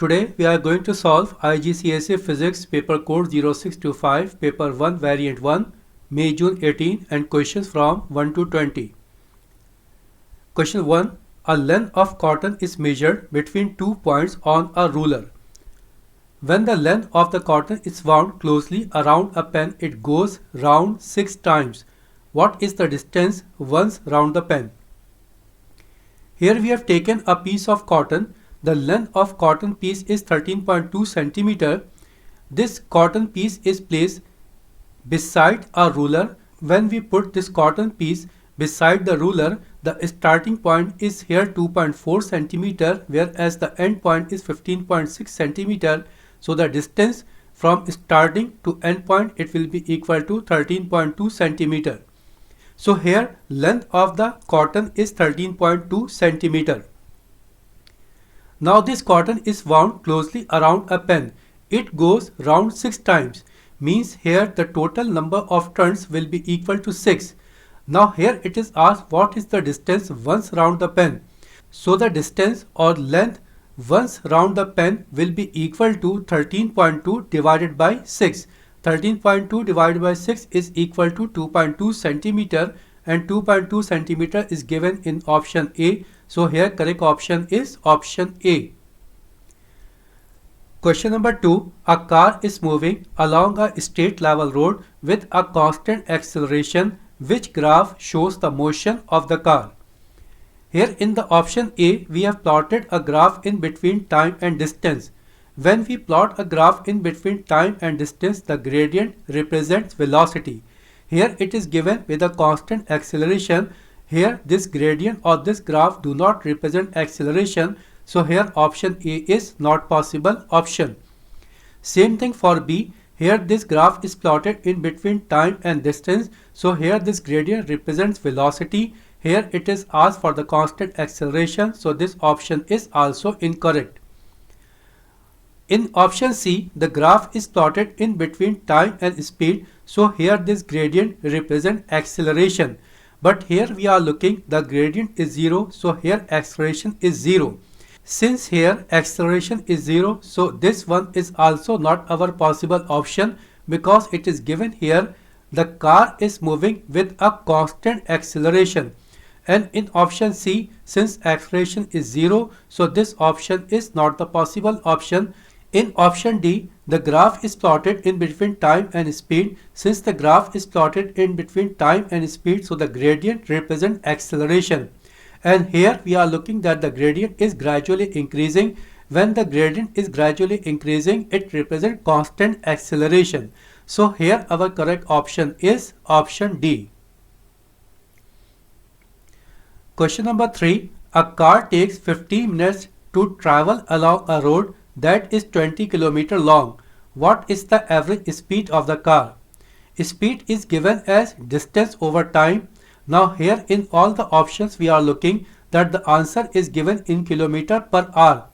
Today we are going to solve IGCSE Physics Paper Code 0625, Paper 1 Variant 1, May-June 18 and questions from 1 to 20. Question 1. A length of cotton is measured between 2 points on a ruler. When the length of the cotton is wound closely around a pen, it goes round 6 times. What is the distance once round the pen? Here we have taken a piece of cotton. The length of cotton piece is 13.2 centimeter. This cotton piece is placed beside a ruler. When we put this cotton piece beside the ruler, the starting point is here 2.4 centimeter, whereas the end point is 15.6 centimeter. So the distance from starting to end point, it will be equal to 13.2 centimeter. So here length of the cotton is 13.2 centimeter. Now this cotton is wound closely around a pen. It goes round 6 times. Means here the total number of turns will be equal to 6. Now here it is asked what is the distance once round the pen. So the distance or length once round the pen will be equal to 13.2 divided by 6. 13.2 divided by 6 is equal to 2.2 centimeter, and 2.2 centimeter is given in option A. So here correct option is option A. Question number 2. A car is moving along a straight level road with a constant acceleration. Which graph shows the motion of the car? Here in the option A, we have plotted a graph in between time and distance. When we plot a graph in between time and distance, the gradient represents velocity. Here it is given with a constant acceleration. Here this gradient or this graph do not represent acceleration. So here option A is not possible option. Same thing for B. Here this graph is plotted in between time and distance. So here this gradient represents velocity. Here it is asked for the constant acceleration. So this option is also incorrect. In option C, the graph is plotted in between time and speed. So here this gradient represents acceleration. But here we are looking, the gradient is 0. So here acceleration is 0. Since here acceleration is 0, so this one is also not our possible option, because it is given here the car is moving with a constant acceleration. And in option C, since acceleration is 0, so this option is not the possible option. In option D, the graph is plotted in between time and speed. Since the graph is plotted in between time and speed, so the gradient represents acceleration. And here we are looking that the gradient is gradually increasing. When the gradient is gradually increasing, it represents constant acceleration. So here our correct option is option D. Question number 3. A car takes 15 minutes to travel along a road that is 20 km long. What is the average speed of the car? Speed is given as distance over time. Now here in all the options we are looking that the answer is given in kilometer per hour.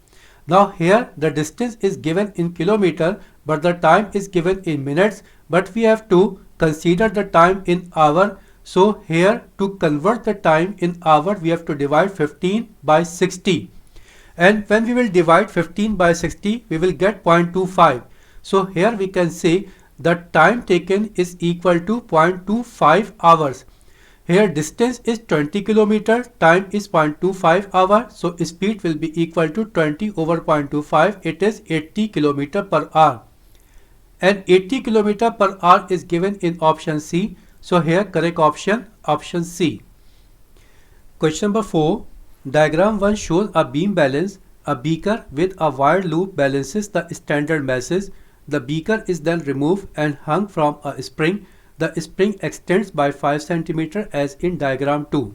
Now here the distance is given in kilometer, but the time is given in minutes, but we have to consider the time in hour. So here to convert the time in hour, we have to divide 15 by 60. And when we will divide 15 by 60, we will get 0.25. So here we can say the time taken is equal to 0.25 hours. Here distance is 20 km, time is 0.25 hour. So speed will be equal to 20 over 0.25. It is 80 km per hour. And 80 km per hour is given in option C. So here correct option, option C. Question number 4. Diagram 1 shows a beam balance. A beaker with a wire loop balances the standard masses. The beaker is then removed and hung from a spring. The spring extends by 5 cm as in diagram 2.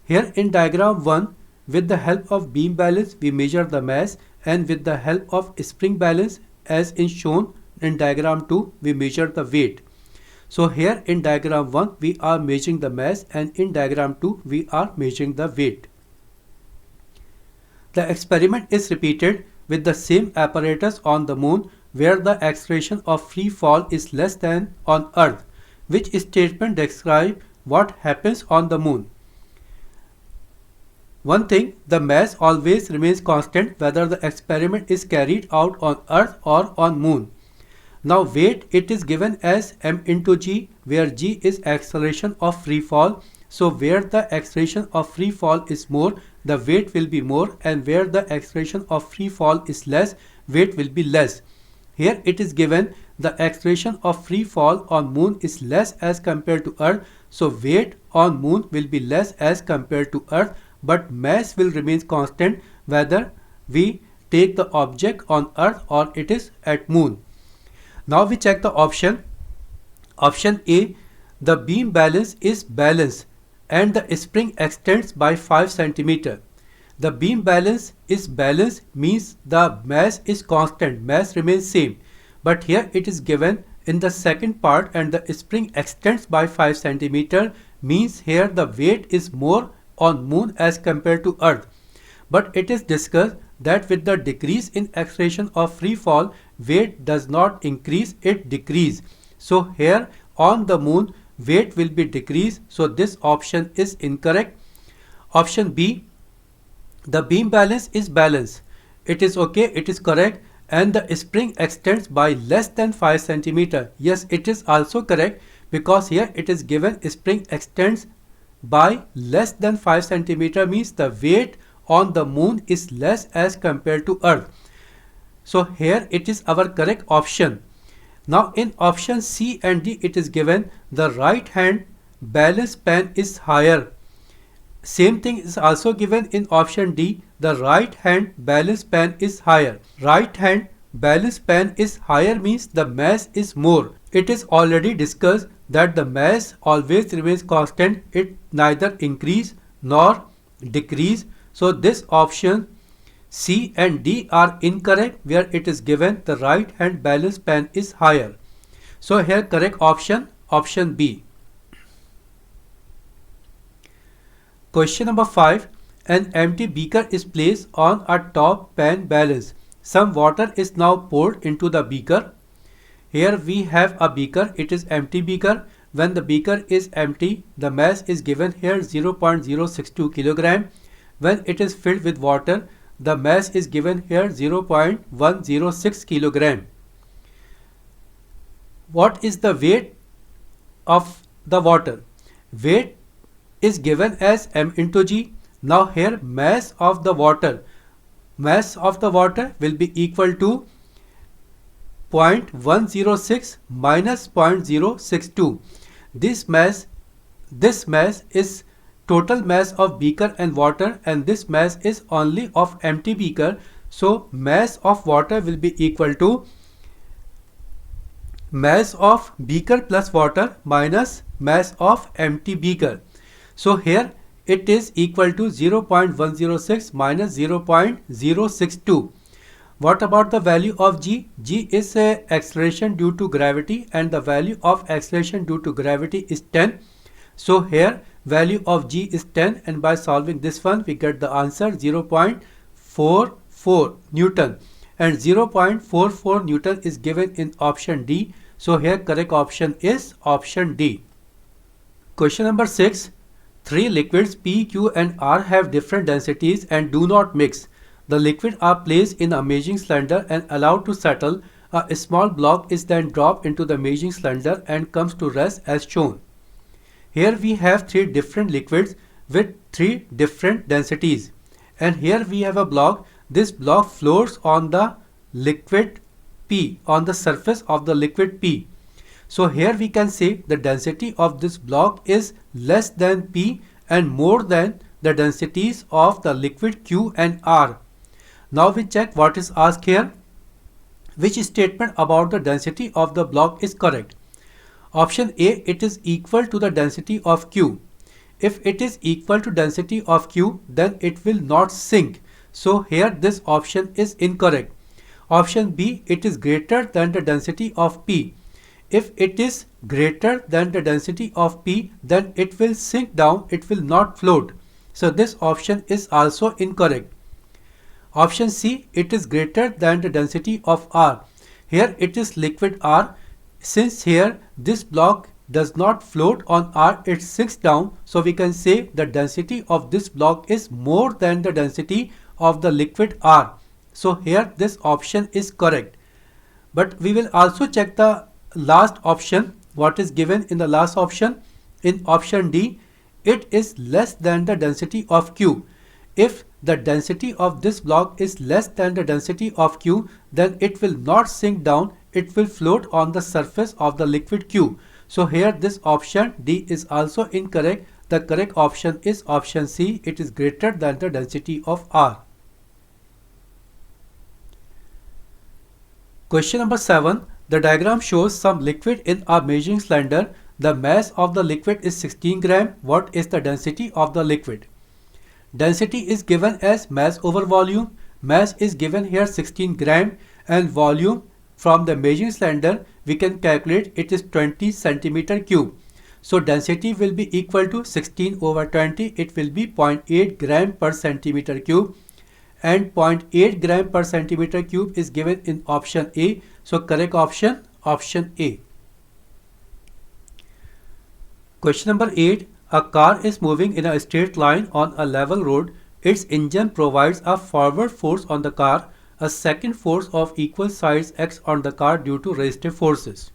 Here in diagram 1, with the help of beam balance, we measure the mass, and with the help of spring balance, as in shown in diagram 2, we measure the weight. So here in diagram 1, we are measuring the mass, and in diagram 2, we are measuring the weight. The experiment is repeated with the same apparatus on the moon, where the acceleration of free fall is less than on Earth. Which statement describes what happens on the moon? One thing, the mass always remains constant whether the experiment is carried out on Earth or on Moon. Now weight, it is given as m into g, where g is acceleration of free fall. So where the acceleration of free fall is more, the weight will be more, and where the acceleration of free fall is less, weight will be less. Here it is given the acceleration of free fall on Moon is less as compared to Earth, so weight on Moon will be less as compared to Earth, but mass will remain constant whether we take the object on Earth or it is at Moon. Now we check the option. Option A, the beam balance is balanced and the spring extends by 5 cm. The beam balance is balanced means the mass is constant, mass remains same. But here it is given in the second part and the spring extends by 5 cm means here the weight is more on Moon as compared to Earth. But it is discussed that with the decrease in acceleration of free fall, weight does not increase, it decrease. So here on the Moon, weight will be decreased. So this option is incorrect. Option B, the beam balance is balanced. It is okay, it is correct. And the spring extends by less than 5 cm. Yes, it is also correct because here it is given spring extends by less than 5 cm means the weight on the Moon is less as compared to Earth. So here it is our correct option. Now in option C and D it is given the right hand balance span is higher. Same thing is also given in option D, the right hand balance span is higher. Right hand balance span is higher means the mass is more. It is already discussed that the mass always remains constant, it neither increase nor decrease. So this option C and D are incorrect where it is given the right hand balance span is higher. So here correct option, option B. Question number 5. An empty beaker is placed on a top pan balance. Some water is now poured into the beaker. Here we have a beaker, it is empty beaker. When the beaker is empty, the mass is given here 0.062 kilogram. When it is filled with water, the mass is given here 0.106 kilogram. What is the weight of the water? Weight is given as m into g. Now here mass of the water will be equal to 0.106 minus 0.062. This mass is total mass of beaker and water, and this mass is only of empty beaker. So mass of water will be equal to mass of beaker plus water minus mass of empty beaker. So here it is equal to 0.106 minus 0.062. What about the value of g? G is acceleration due to gravity and the value of acceleration due to gravity is 10. So here value of g is 10 and by solving this one we get the answer 0.44 Newton and 0.44 Newton is given in option D. So here correct option is option D. Question number 6. Three liquids P, Q and R have different densities and do not mix. The liquid are placed in a measuring cylinder and allowed to settle. A small block is then dropped into the measuring cylinder and comes to rest as shown. Here we have three different liquids with three different densities. And here we have a block. This block floats on the liquid P, on the surface of the liquid P. So here we can say the density of this block is less than P and more than the densities of the liquid Q and R. Now we check what is asked here. Which statement about the density of the block is correct? Option A, it is equal to the density of Q. If it is equal to density of Q, then it will not sink. So here this option is incorrect. Option B, it is greater than the density of P. If it is greater than the density of P, then it will sink down, it will not float. So this option is also incorrect. Option C, it is greater than the density of R. Here it is liquid R. Since here this block does not float on R, it sinks down. So we can say the density of this block is more than the density of the liquid R. So here this option is correct. But we will also check the last option, what is given in the last option. In option D, it is less than the density of Q. If the density of this block is less than the density of Q, then it will not sink down, it will float on the surface of the liquid Q. So here this option D is also incorrect. The correct option is option C, it is greater than the density of R. Question number 7. The diagram shows some liquid in a measuring cylinder. The mass of the liquid is 16 gram. What is the density of the liquid? Density is given as mass over volume. Mass is given here 16 gram and volume from the measuring cylinder we can calculate it is 20 centimeter cube. So density will be equal to 16 over 20. It will be 0.8 gram per centimeter cube. And 0.8 gram per centimeter cube is given in option A. So correct option, option A. Question number 8. A car is moving in a straight line on a level road. Its engine provides a forward force on the car. A second force of equal size acts on the car due to resistive forces.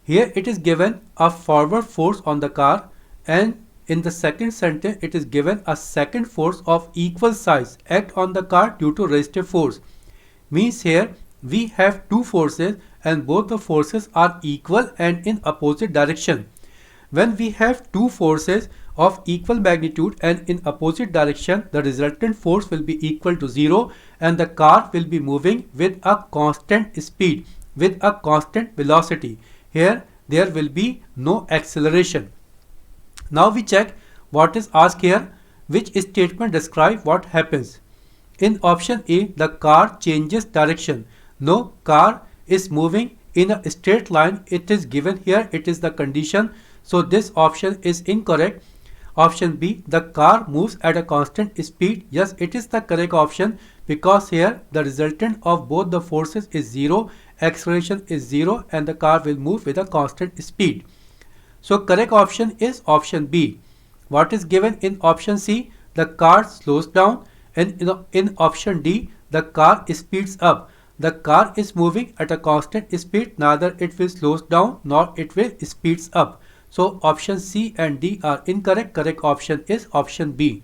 Here it is given a forward force on the car, and in the second sentence it is given a second force of equal size act on the car due to resistive force. Means here we have two forces and both the forces are equal and in opposite direction. When we have two forces of equal magnitude and in opposite direction, the resultant force will be equal to 0 and the car will be moving with a constant speed, with a constant velocity. Here there will be no acceleration. Now we check what is asked here, which statement describe what happens. In option A, the car changes direction. No, car is moving in a straight line. It is given here, it is the condition. So this option is incorrect. Option B, the car moves at a constant speed. Yes, it is the correct option because here the resultant of both the forces is 0, acceleration is 0 and the car will move with a constant speed. So correct option is option B. What is given in option C? The car slows down, and in option D, the car speeds up. The car is moving at a constant speed, neither it will slow down nor it will speeds up. So option C and D are incorrect. Correct option is option B.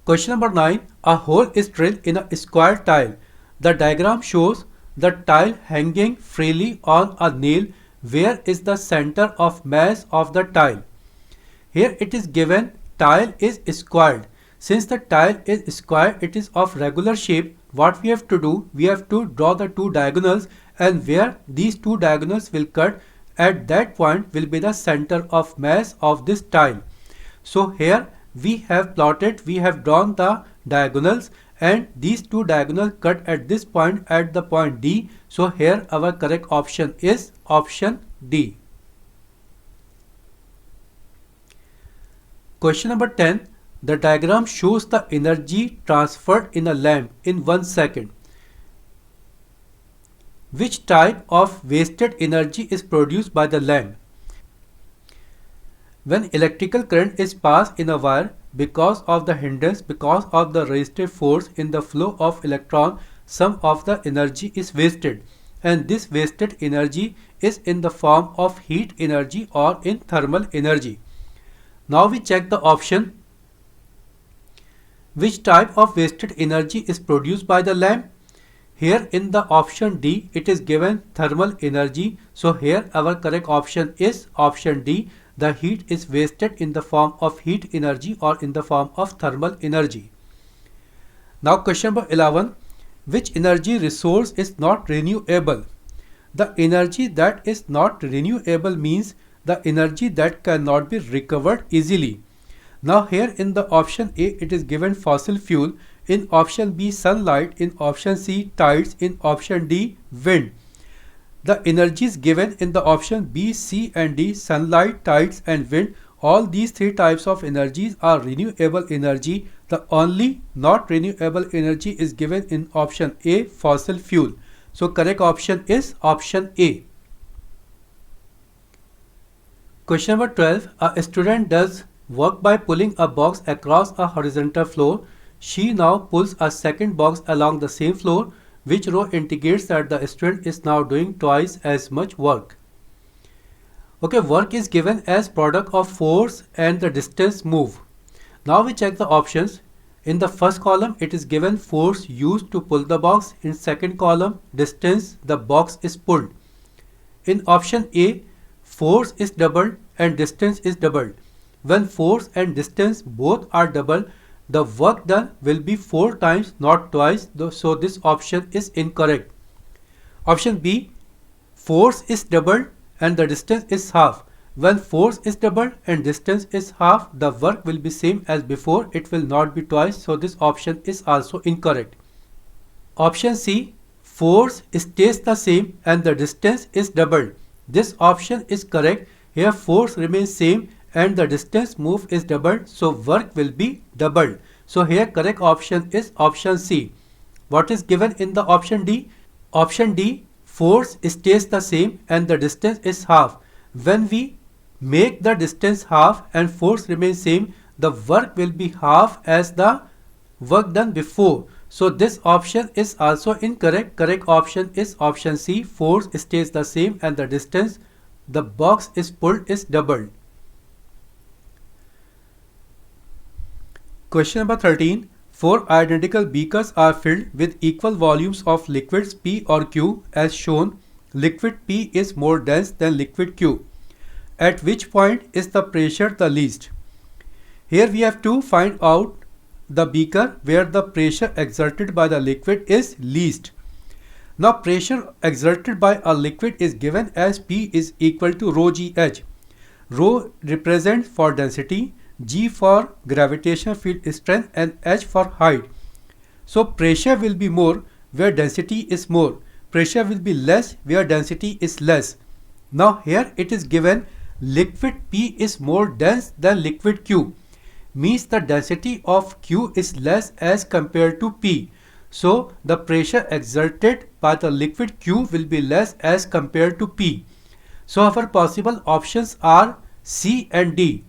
Question number 9. A hole is drilled in a square tile. The diagram shows the tile hanging freely on a nail. Where is the center of mass of the tile? Here it is given tile is squared. Since the tile is square, it is of regular shape. What we have to do, we have to draw the two diagonals, and where these two diagonals will cut, at that point will be the center of mass of this tile. So here we have plotted, we have drawn the diagonals, and these two diagonals cut at this point, at the point D. So here our correct option is option D. Question number 10. The diagram shows the energy transferred in a lamp in 1 second. Which type of wasted energy is produced by the lamp? When electrical current is passed in a wire, because of the hindrance, because of the resistive force in the flow of electron, some of the energy is wasted, and this wasted energy is in the form of heat energy or in thermal energy. Now we check the option. Which type of wasted energy is produced by the lamp? Here in the option D, it is given thermal energy. So here our correct option is option D. The heat is wasted in the form of heat energy or in the form of thermal energy. Now question number 11. Which energy resource is not renewable? The energy that is not renewable means the energy that cannot be recovered easily. Now here in the option A, it is given fossil fuel. In option B, sunlight. In option C, tides. In option D, wind. The energies given in the option B, C and D, sunlight, tides and wind, all these three types of energies are renewable energy. The only not renewable energy is given in option A, fossil fuel. So correct option is option A. Question number 12. A student does work by pulling a box across a horizontal floor. She now pulls a second box along the same floor. Which row indicates that the student is now doing twice as much work? Okay, work is given as product of force and the distance moved. Now we check the options. In the first column, it is given force used to pull the box. In second column, distance the box is pulled. In option A, force is doubled and distance is doubled. When force and distance both are doubled, the work done will be 4 times, not twice. So this option is incorrect. Option B, force is doubled and the distance is half. When force is doubled and distance is half, the work will be same as before. It will not be twice. So this option is also incorrect. Option C, force stays the same and the distance is doubled. This option is correct. Here force remains same and the distance moved is doubled. So work will be doubled. So here correct option is option C. What is given in the option D? Option D, force stays the same and the distance is half. When we make the distance half and force remains same, the work will be half as the work done before. So this option is also incorrect. Correct option is option C. Force stays the same and the distance the box is pulled is doubled. Question number 13. 4 identical beakers are filled with equal volumes of liquids P or Q as shown. Liquid P is more dense than liquid Q. At which point is the pressure the least? Here we have to find out the beaker where the pressure exerted by the liquid is least. Now pressure exerted by a liquid is given as P is equal to rho GH. Rho represents for density, G for gravitational field strength and H for height. So pressure will be more where density is more. Pressure will be less where density is less. Now here it is given liquid P is more dense than liquid Q. Means the density of Q is less as compared to P. So the pressure exerted by the liquid Q will be less as compared to P. So our possible options are C and D.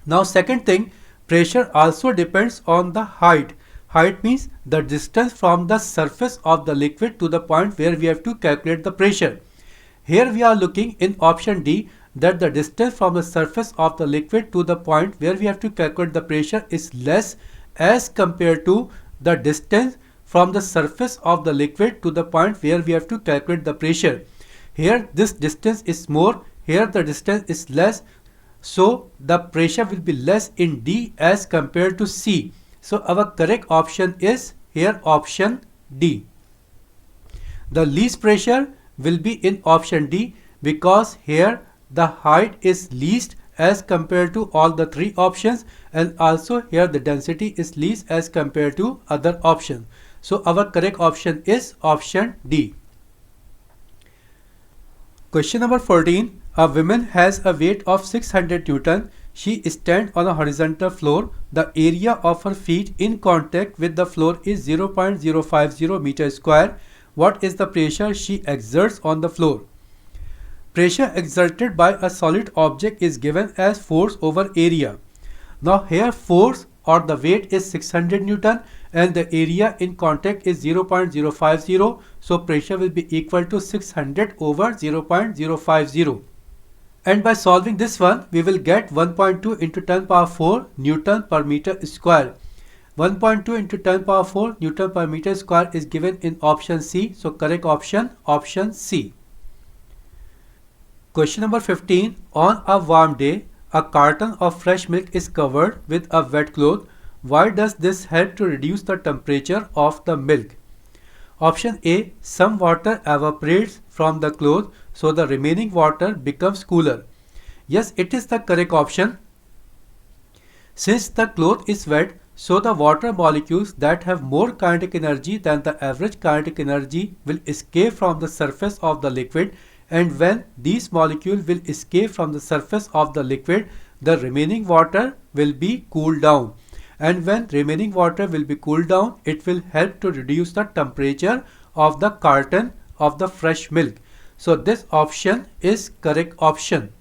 Now second thing, pressure also depends on the height. Height means the distance from the surface of the liquid to the point where we have to calculate the pressure. Here we are looking in option D that the distance from the surface of the liquid to the point where we have to calculate the pressure is less as compared to the distance from the surface of the liquid to the point where we have to calculate the pressure. Here this distance is more, here the distance is less. So the pressure will be less in D as compared to C. So our correct option is here option D. The least pressure will be in option D because here the height is least as compared to all the 3 options and also here the density is least as compared to other options. So our correct option is option D. Question number 14. A woman has a weight of 600 Newton. She stands on a horizontal floor. The area of her feet in contact with the floor is 0.050 meter square. What is the pressure she exerts on the floor? Pressure exerted by a solid object is given as force over area. Now here force or the weight is 600 Newton and the area in contact is 0.050. So pressure will be equal to 600 over 0.050. And by solving this one, we will get 1.2 into 10 power 4 Newton per meter square. 1.2 into 10 power 4 Newton per meter square is given in option C. So correct option, option C. Question number 15. On a warm day, a carton of fresh milk is covered with a wet cloth. Why does this help to reduce the temperature of the milk? Option A. Some water evaporates from the cloth, so the remaining water becomes cooler. Yes, it is the correct option. Since the cloth is wet, so the water molecules that have more kinetic energy than the average kinetic energy will escape from the surface of the liquid, and when these molecules will escape from the surface of the liquid, the remaining water will be cooled down. And when remaining water will be cooled down, it will help to reduce the temperature of the carton of the fresh milk. So this option is correct option.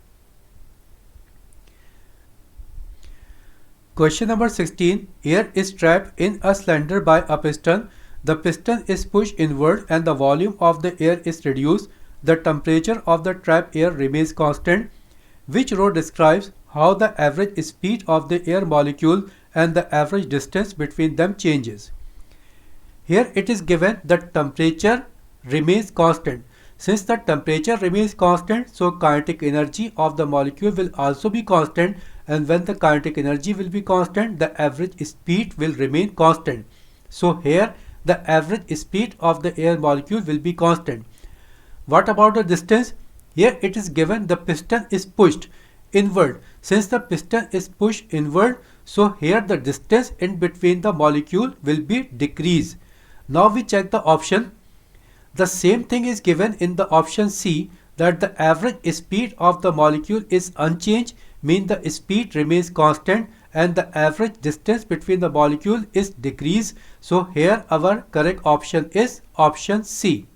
Question number 16. Air is trapped in a cylinder by a piston. The piston is pushed inward and the volume of the air is reduced. The temperature of the trapped air remains constant. Which row describes how the average speed of the air molecule and the average distance between them changes? Here it is given that temperature remains constant. Since the temperature remains constant, so kinetic energy of the molecule will also be constant, and when the kinetic energy will be constant, the average speed will remain constant. So here the average speed of the air molecule will be constant. What about the distance? Here it is given the piston is pushed inward. Since the piston is pushed inward, so here the distance in between the molecule will be decreased. Now we check the option. The same thing is given in the option C, that the average speed of the molecule is unchanged, means the speed remains constant and the average distance between the molecule is decreased. So here our correct option is option C.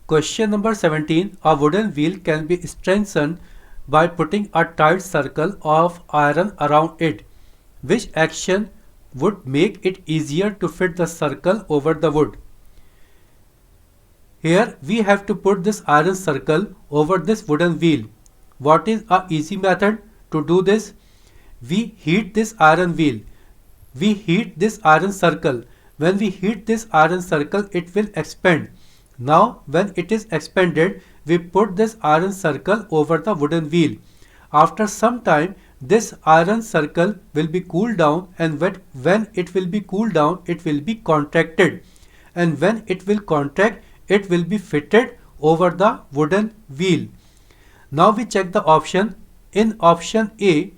Question number 17. A wooden wheel can be strengthened by putting a tight circle of iron around it. Which action would make it easier to fit the circle over the wood? Here we have to put this iron circle over this wooden wheel. What is a easy method to do this? We heat this iron wheel. We heat this iron circle. When we heat this iron circle, it will expand. Now when it is expanded, we put this iron circle over the wooden wheel. After some time, this iron circle will be cooled down, and when it will be cooled down, it will be contracted, and when it will contract, it will be fitted over the wooden wheel. Now we check the option. In option A,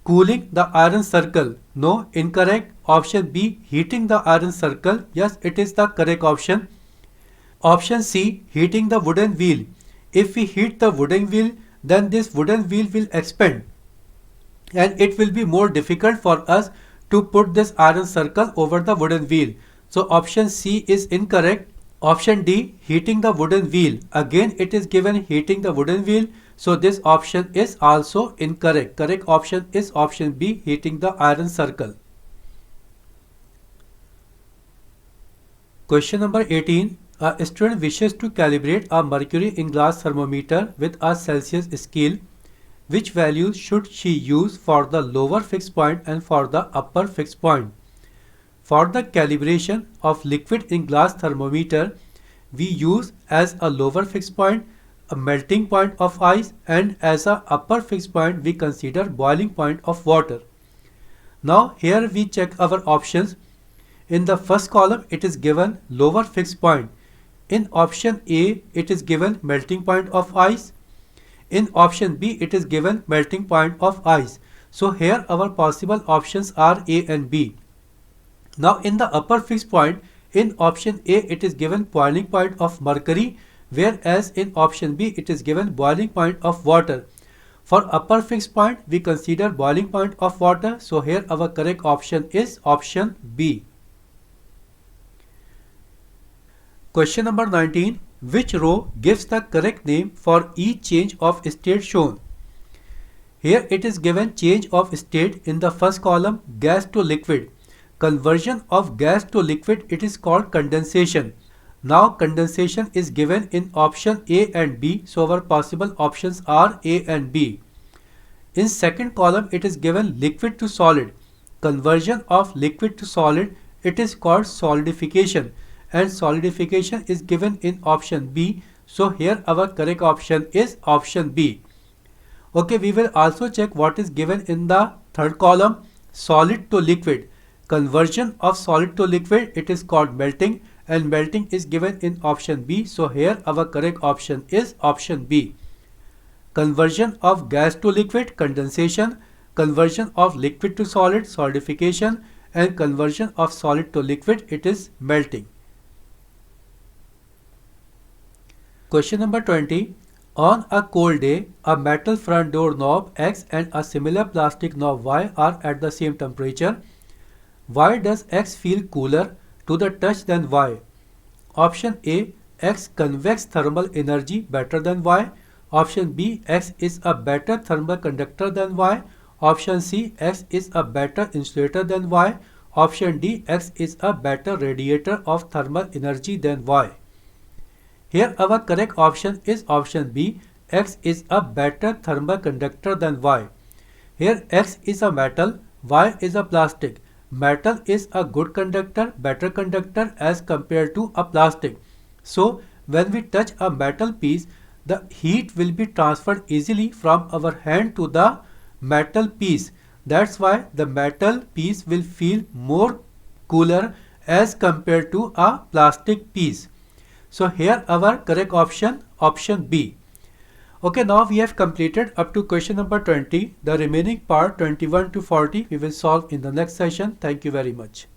cooling the iron circle. No, incorrect. Option B, heating the iron circle. Yes, it is the correct option. Option C, heating the wooden wheel. If we heat the wooden wheel, then this wooden wheel will expand, and it will be more difficult for us to put this iron circle over the wooden wheel. So option C is incorrect. Option D, heating the wooden wheel. Again it is given heating the wooden wheel, so this option is also incorrect. Correct option is option B, heating the iron circle. Question number 18. A student wishes to calibrate a mercury in glass thermometer with a Celsius scale. Which values should she use for the lower fixed point and for the upper fixed point? For the calibration of liquid in glass thermometer, we use as a lower fixed point a melting point of ice, and as a upper fixed point we consider boiling point of water. Now here we check our options. In the first column it is given lower fixed point. In option A it is given melting point of ice. In option B it is given melting point of ice. So here our possible options are A and B. Now in the upper fixed point, in option A it is given boiling point of mercury, whereas in option B it is given boiling point of water. For upper fixed point we consider boiling point of water, so here our correct option is option B. Question number 19. Which row gives the correct name for each change of state shown? Here it is given change of state in the first column, gas to liquid. Conversion of gas to liquid, it is called condensation. Now condensation is given in option A and B, so our possible options are A and B. In second column it is given liquid to solid. Conversion of liquid to solid, it is called solidification, and solidification is given in option B, so here our correct option is option B. Okay, we will also check what is given in the third column, solid to liquid. Conversion of solid to liquid, it is called melting, and melting is given in option B, so here our correct option is option B. Conversion of gas to liquid, condensation. Conversion of liquid to solid, solidification, and conversion of solid to liquid, it is melting. Question number 20. On a cold day, a metal front door knob X and a similar plastic knob Y are at the same temperature. Why does X feel cooler to the touch than Y? Option A, X conveys thermal energy better than Y. Option B, X is a better thermal conductor than Y. Option C, X is a better insulator than Y. Option D, X is a better radiator of thermal energy than Y. Here our correct option is option B, X is a better thermal conductor than Y. Here X is a metal, Y is a plastic. Metal is a good conductor, better conductor as compared to a plastic. So when we touch a metal piece, the heat will be transferred easily from our hand to the metal piece. That's why the metal piece will feel more cooler as compared to a plastic piece. So here our correct option B. Okay, now we have completed up to question number 20. The remaining part 21 to 40 we will solve in the next session. Thank you very much.